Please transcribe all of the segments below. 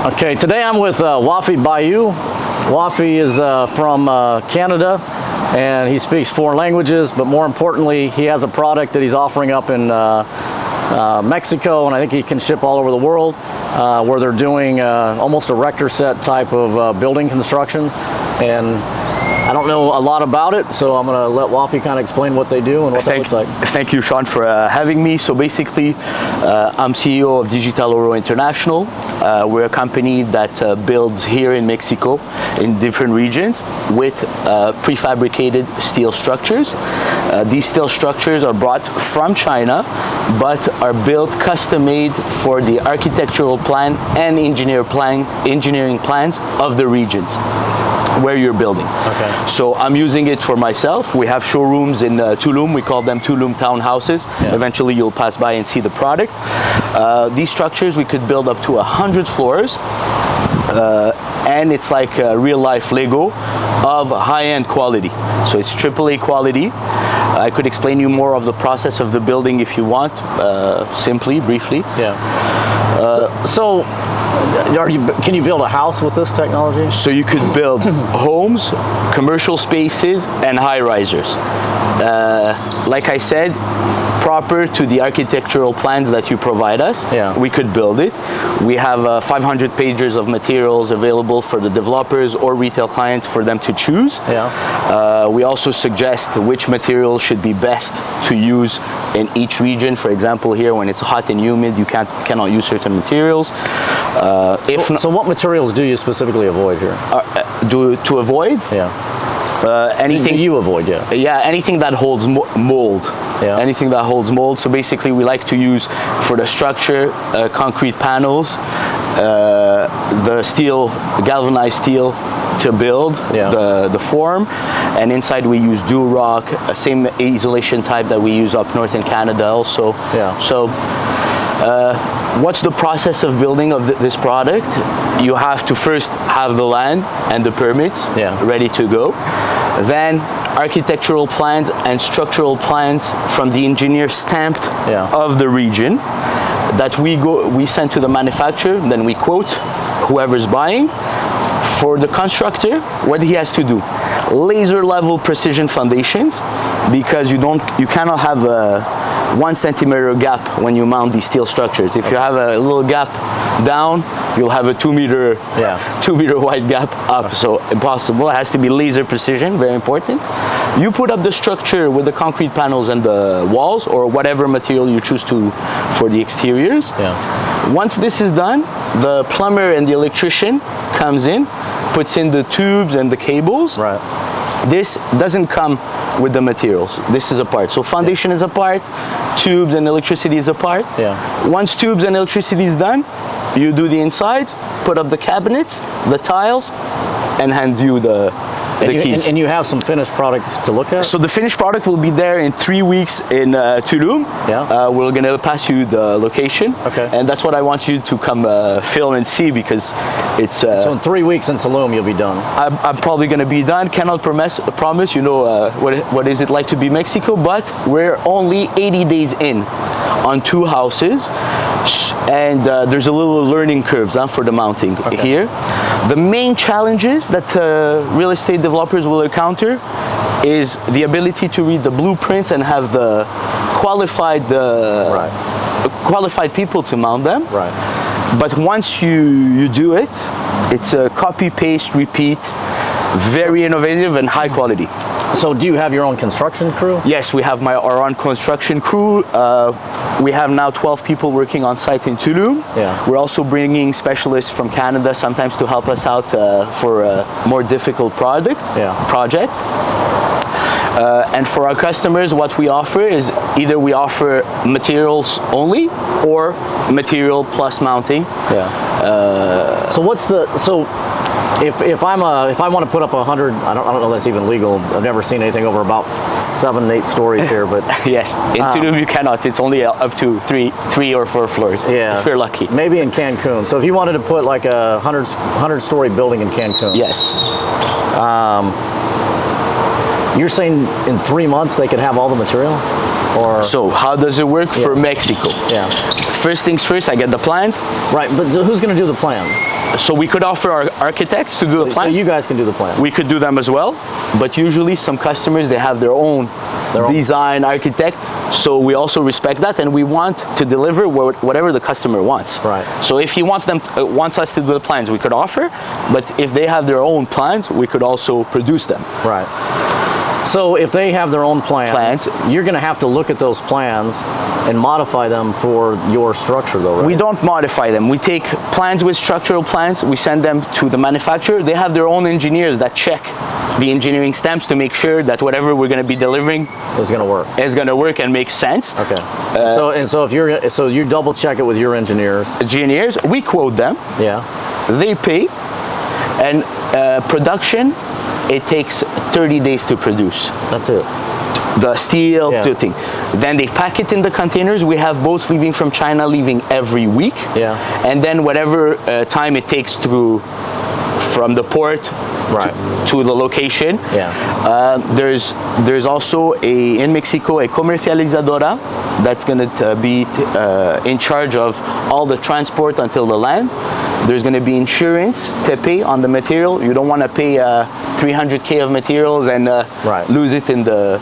Okay, today I'm with Wafi Bayou. Wafi is from Canada, and he speaks 4 languages, but more importantly, he has a product that he's offering up in Mexico, and I think he can ship all over the world, where they're doing almost a Rector set type of building constructions. And I don't know a lot about it, so I'm going to let Wafi kind of explain what they do and what that looks like. Thank you, Sean, for having me. So basically, I'm CEO of DigitalOru International. We're a company that builds here in Mexico in different regions with prefabricated steel structures. These steel structures are brought from China, but are built custom-made for the architectural plan and engineering plans of the regions where you're building. Okay. So I'm using it for myself. We have showrooms in Tulum. We call them Tulum townhouses. Yeah. Eventually you'll pass by and see the product. These structures, we could build up to 100 floors. And it's like real life Lego of high-end quality. So it's AAA quality. I could explain you more of the process of the building if you want, simply, briefly. Yeah. Can you build a house with this technology? So you could build homes, commercial spaces, and high-risers. Like I said, proper to the architectural plans that you provide us, yeah, we could build it. We have 500 pages of materials available for the developers or retail clients for them to choose. Yeah. We also suggest which material should be best to use in each region. For example, here when it's hot and humid, you cannot use certain materials. So what materials do you specifically avoid here? To avoid? Yeah. Anything you avoid, yeah. Yeah, anything that holds mold. Yeah. Anything that holds mold. So basically we like to use for the structure concrete panels, the steel, galvanized steel to build, yeah, the form, and inside we use durock, same isolation type that we use up north in Canada also. Yeah. So what's the process of building of this product? You have to first have the land and the permits, yeah, ready to go. Then architectural plans and structural plans from the engineer stamped, yeah, of the region that we send to the manufacturer. Then we quote whoever's buying. For the constructor, what he has to do: laser level precision foundations, because you cannot have a 1 centimeter gap when you mount these steel structures. If you have a little gap down, you'll have a 2 meter wide gap up. So impossible. It has to be laser precision, very important. You put up the structure with the concrete panels and the walls, or whatever material you choose for the exteriors. Yeah. Once this is done, the plumber and the electrician comes in, puts in the tubes and the cables. Right. This doesn't come with the materials. This is a part. So foundation, yeah, is a part, tubes and electricity is a part. Yeah. Once tubes and electricity is done, you do the insides, put up the cabinets, the tiles, and hand you the keys. And you have some finished products to look at? So the finished product will be there in 3 weeks in Tulum. Yeah. We're going to pass you the location. Okay. And that's what I want you to come film and see, because it's... so in 3 weeks in Tulum, you'll be done? I'm probably going to be done. Cannot promise, you know, what is it like to be Mexico, but we're only 80 days in on 2 houses. And there's a little learning curve for the mounting, okay, here. The main challenges that real estate developers will encounter is the ability to read the blueprints and have the qualified people to mount them. Right. But once you do it, it's a copy, paste, repeat, very innovative and high quality. So do you have your own construction crew? Yes, we have our own construction crew. We have now 12 people working on site in Tulum. Yeah. We're also bringing specialists from Canada sometimes to help us out for a more difficult project. And for our customers, what we offer is either we offer materials only or material plus mounting. Yeah. If I want to put up 100, I don't know if that's even legal. I've never seen anything over about 7, 8 stories here, but yes, in Tulum you cannot. It's only up to 3 or 4 floors. Yeah, if you're lucky. Maybe in Cancun. So if you wanted to put like a 100-story building in Cancun. Yes. You're saying in 3 months they could have all the material? Or So how does it work for Mexico? yeah. First things first, I get the plans. Right, but who's going to do the plans? So we could offer our architects to do the So plans. you guys can do the plans. We could do them as well, but usually some customers, they have their own design architect, so we also respect that, and we want to deliver whatever the customer wants. Right. So if he wants us to do the plans, we could offer, but if they have their own plans, we could also produce them. Right. So if they have their own plans, you're going to have to look at those plans and modify them for your structure, though, right? We don't modify them. We take plans with structural plans, we send them to the manufacturer. They have their own engineers that check the engineering stamps to make sure that whatever we're going to be delivering is going to work. Is going to work and make sense. Okay. So you double check it with your engineers. Engineers, we quote them. Yeah. They pay, and production, it takes 30 days to produce. That's it. The steel, thing. Then they pack it in the containers. We have boats leaving from China, leaving every week. Yeah. And then whatever time it takes from the port to the location. Yeah. There's also in Mexico a comercializadora that's going to be in charge of all the transport until the land. There's going to be insurance to pay on the material. You don't want to pay 300K of materials and lose it in the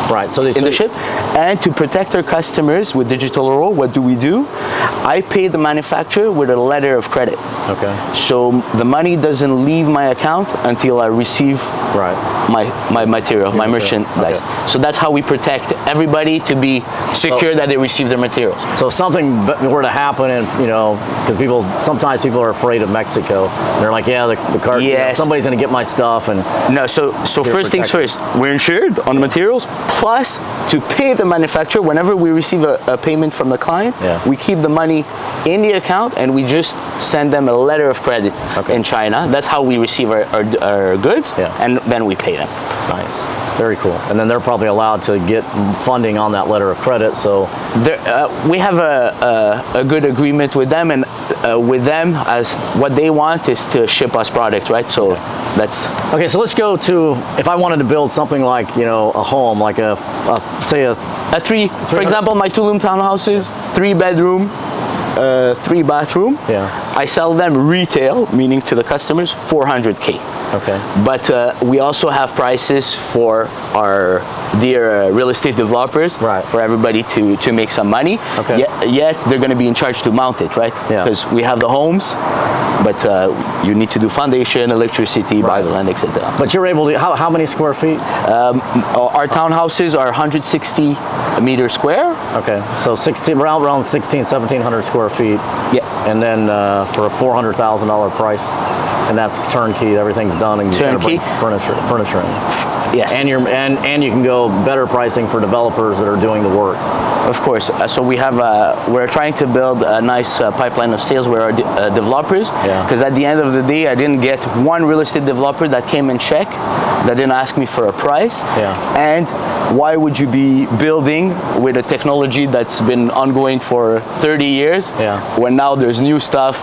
the ship. And to protect our customers with DigitalOru, what do? I pay the manufacturer with a letter of credit. Okay. So the money doesn't leave my account until I receive my material, my merchandise. Okay. So that's how we protect everybody to be secure that they receive their materials. So if something were to happen, and because sometimes people are afraid of Mexico. They're like, yeah, the car, somebody's going to get my stuff, and no. So first things first, we're insured on the materials. Plus, to pay the manufacturer, whenever we receive a payment from the client, we keep the money in the account and we just send them a letter of credit in China. That's how we receive our goods, and then we pay them. Nice. Very cool. And then they're probably allowed to get funding on that letter of credit. So we have a good agreement with them, and with them, as what they want is to ship us product, right? So that's okay. So let's go to, if I wanted to build something like a home, like say a for example, my Tulum townhouses, 3-bedroom. 3-bathroom. Yeah. I sell them retail, meaning to the customers, 400K. Okay. But we also have prices for our dear real estate developers, for everybody to make some money. Okay. Yet they're going to be in charge to mount it, right? Yeah. Because we have the homes, but you need to do foundation, electricity, buy the land, etc. But you're able to, how many square feet? Our townhouses are 160 meters square. Okay, so around 1,700 square feet. Yeah. And then for a $400,000 price, and that's turnkey. Everything's done, and you kind of bring furniture in. Yes. And you can go better pricing for developers that are doing the work. Of course. So we're trying to build a nice pipeline of sales with our developers. Because at the end of the day, I didn't get one real estate developer that came and checked, that didn't ask me for a price. And why would you be building with a technology that's been ongoing for 30 years when now there's new stuff,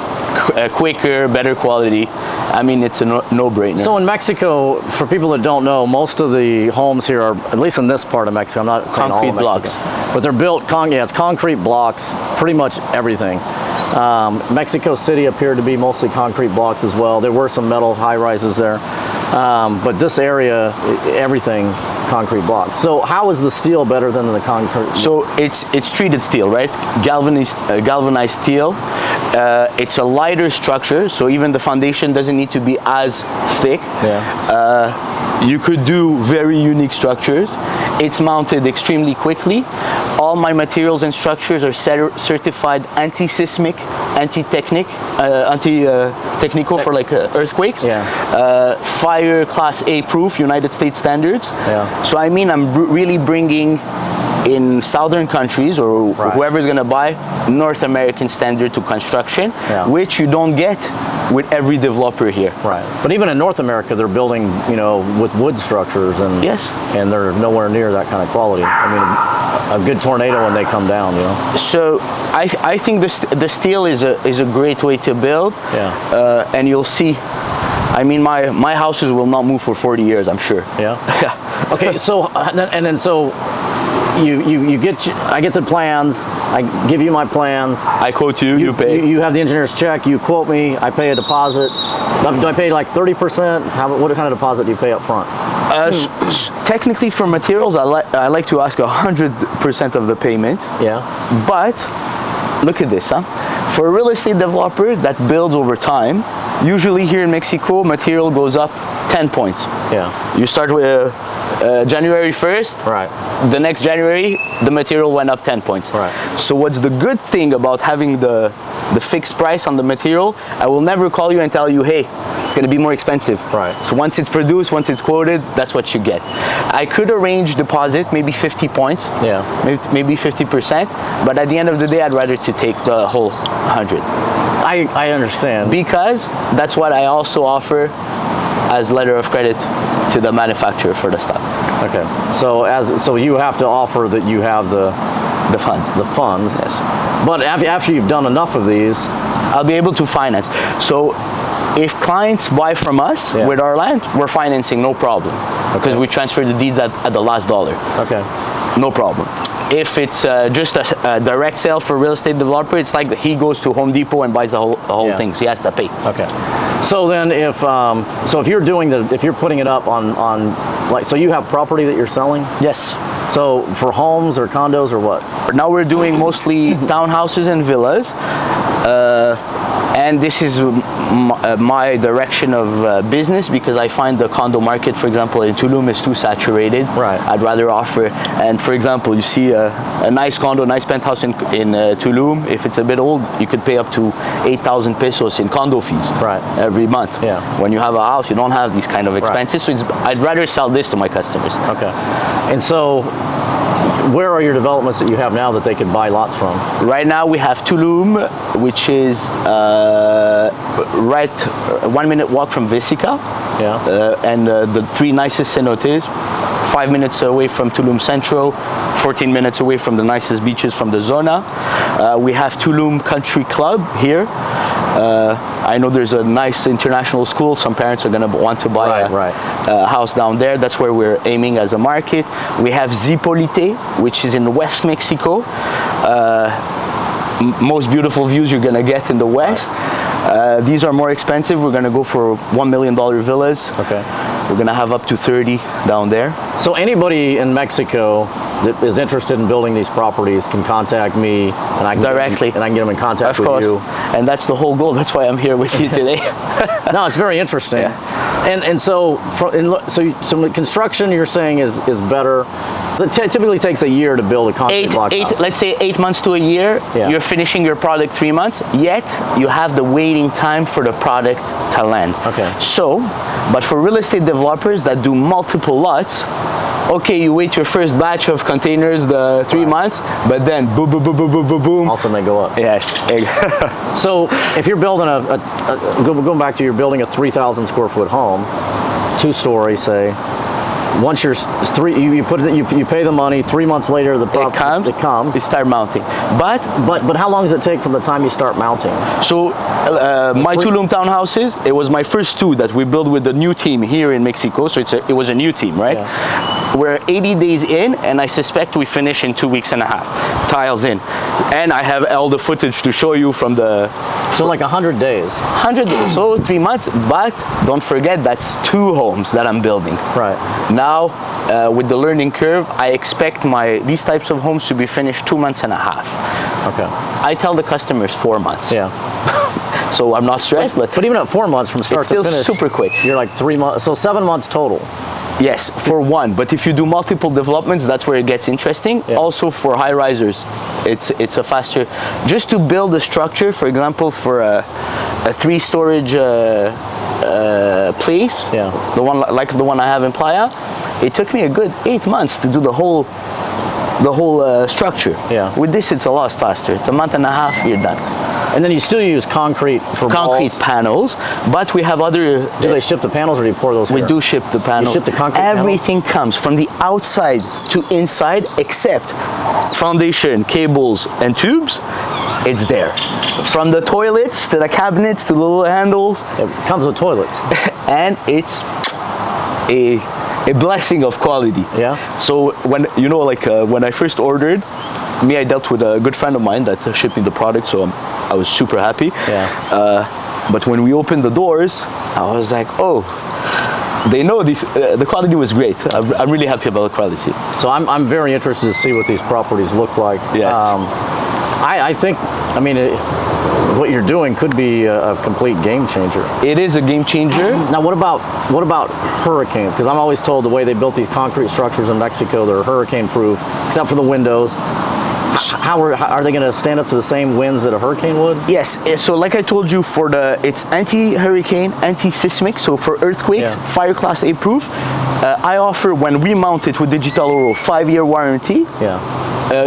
quicker, better quality? I mean, it's a no-brainer. So in Mexico, for people that don't know, most of the homes here are, at least in this part of Mexico, I'm not saying all of Mexico, blocks. but they're built, it's concrete blocks, pretty much everything. Mexico City appeared to be mostly concrete blocks as well. There were some metal high-rises there. But this area, everything concrete blocks. So how is the steel better than the concrete? So it's treated steel, right? Galvanized steel. It's a lighter structure, so even the foundation doesn't need to be as thick. You could do very unique structures. It's mounted extremely quickly. All my materials and structures are certified anti-seismic, anti-technical for like earthquakes. Fire Class A proof, United States standards. So I mean, I'm really bringing in southern countries, or whoever's going to buy, North American standard to construction, which you don't get with every developer here. But even in North America, they're building, with wood structures, and and they're nowhere near that kind of quality. I mean, a good tornado when they come down, So I think the steel is a great way to build. And you'll see. I mean, my houses will not move for 40 years, I'm sure. Okay, so I get the plans. I give you my plans. I quote you, you pay. You have the engineer's check. You quote me. I pay a deposit. Do I pay like 30%? What kind of deposit do you pay up front? Technically, for materials, I like to ask 100% of the payment. Yeah. But look at this, huh? For a real estate developer that builds over time, usually here in Mexico, material goes up 10 points. Yeah. You start with January 1st. Right. The next January, the material went up 10 points. Right. So what's the good thing about having the fixed price on the material? I will never call you and tell you, hey, it's going to be more expensive. Right. So once it's produced, once it's quoted, that's what you get. I could arrange deposit, maybe 50 points. Yeah. Maybe 50%. But at the end of the day, I'd rather to take the whole 100. I understand. Because that's what I also offer as letter of credit to the manufacturer for the stock. Okay. So you have to offer that you have the funds. The funds. Yes. But after you've done enough of these, I'll be able to finance. So if clients buy from us with our land, we're financing, no problem. Because we transfer the deeds at the last dollar. Okay. No problem. If it's just a direct sale for a real estate developer, it's like he goes to Home Depot and buys the whole thing. So he has to pay. Okay. So then, if you're putting it up on like, so you have property that you're selling? Yes. So for homes or condos or what? Now we're doing mostly townhouses and villas. And this is my direction of business, because I find the condo market, for example, in Tulum is too saturated. Right. I'd rather offer, and for example, you see a nice condo, nice penthouse in Tulum. If it's a bit old, you could pay up to 8,000 pesos in condo fees every month. Yeah. When you have a house, you don't have these kind of expenses. Right. So I'd rather sell this to my customers. Okay. And so, where are your developments that you have now that they could buy lots from? Right now we have Tulum, which is right 1 minute walk from Vesica. Yeah. And the three nicest cenotes, 5 minutes away from Tulum Centro, 14 minutes away from the nicest beaches from the Zona. We have Tulum Country Club here. I know there's a nice international school. Some parents are going to want to buy a house down there. That's where we're aiming as a market. We have Zipolite, which is in West Mexico. Most beautiful views you're going to get in the West. These are more expensive. We're going to go for $1 million villas. Okay. We're going to have up to 30 down there. So anybody in Mexico that is interested in building these properties can contact me, and I can directly, and I can get them in contact with you. And that's the whole goal. That's why I'm here with you today. No, it's very interesting. Yeah. And so the construction you're saying is better. It typically takes a year to build a concrete block house. Let's say 8 months to a year. Yeah. You're finishing your product 3 months. Yet you have the waiting time for the product to land. Okay. So, but for real estate developers that do multiple lots, okay, you wait your first batch of containers, the 3 months, but then boom, boom, boom, boom, boom, boom, boom. Also may go up. Yes. So if you're building going back to you're building a 3,000 square foot home, 2-story, say. Once you're you pay the money. 3 months later, the property you start mounting. But how long does it take from the time you start mounting? So my Tulum townhouses, it was my first 2 that we built with the new team here in Mexico. So it was a new team, right? Yeah. We're 80 days in, and I suspect we finish in 2.5 weeks, tiles in. And I have all the footage to show you from the. So like 100 days. 100 days, so 3 months. But don't forget, that's 2 homes that I'm building. Right. Now, with the learning curve, I expect these types of homes to be finished 2.5 months. Okay. I tell the customers 4 months. Yeah. So I'm not stressed. But even at 4 months from start to finish, super quick. You're like 3 months. So 7 months total. Yes, for one. But if you do multiple developments, that's where it gets interesting. Yeah. Also for high risers, it's a faster. Just to build a structure, for example, for a 3-storage place, the one I have in Playa, it took me a good 8 months to do the whole structure. Yeah. With this, it's a lot faster. It's 1.5 months, you're done. And then you still use concrete for concrete panels, but we have other. Do they ship the panels, or do you pour those? We here? do ship the panels. You ship the concrete Everything panels? comes from the outside to inside, except foundation, cables, and tubes. It's there. From the toilets to the cabinets to the little handles. It comes with toilets. And it's a a blessing of quality. Yeah. So when you know, like when I first ordered, I dealt with a good friend of mine that shipped me the product, so I was super happy. Yeah. But when we opened the doors, I was like, oh, they know this. The quality was great. I'm really happy about the quality. So I'm very interested to see what these properties look like. Yes. I think, I mean, what you're doing could be a complete game changer. It is a game changer. Now, what about hurricanes? Because I'm always told the way they built these concrete structures in Mexico, they're hurricane-proof, except for the windows. How are they going to stand up to the same winds that a hurricane would? Yes. So like I told you, it's anti-hurricane, anti-seismic. So for earthquakes, fire class A proof. I offer, when we mount it with DigitalOru, 5-year warranty. Yeah.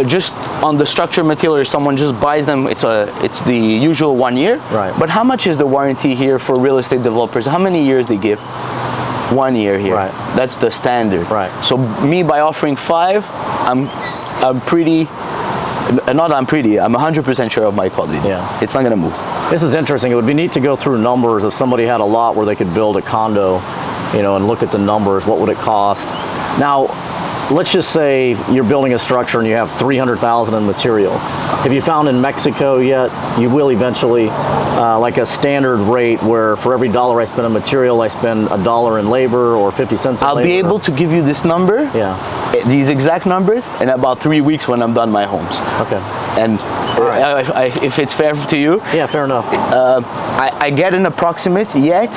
Just on the structure material, if someone just buys them, it's the usual 1 year. Right. But how much is the warranty here for real estate developers? How many years they give? 1 year here. Right. That's the standard. Right. So by offering 5, I'm pretty. Not I'm pretty. I'm 100% sure of my quality. Yeah. It's not gonna move. This is interesting. It would be neat to go through numbers. If somebody had a lot where they could build a condo, and look at the numbers, what would it cost? Now, let's just say you're building a structure and you have $300,000 in material. Have you found in Mexico yet, you will eventually, like a standard rate where for every dollar I spend on material, I spend $1 in labor or 50 cents in labor? I'll be able to give you this number, these exact numbers, in about 3 weeks when I'm done my homes. Okay. And if it's fair to you. Yeah, fair enough. I get an approximate yet.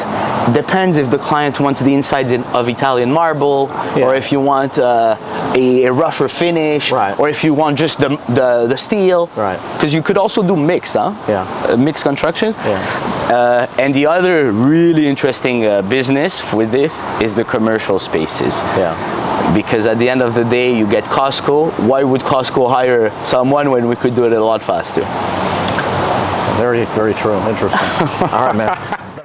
Depends if the client wants the insides of Italian marble, or if you want a rougher finish, or if you want just the steel. Right. Because you could also do mixed, huh? Yeah. Mixed construction. Yeah. And the other really interesting business with this is the commercial spaces. Yeah. Because at the end of the day, you get Costco. Why would Costco hire someone when we could do it a lot faster? Very, very true. Interesting. All right, man.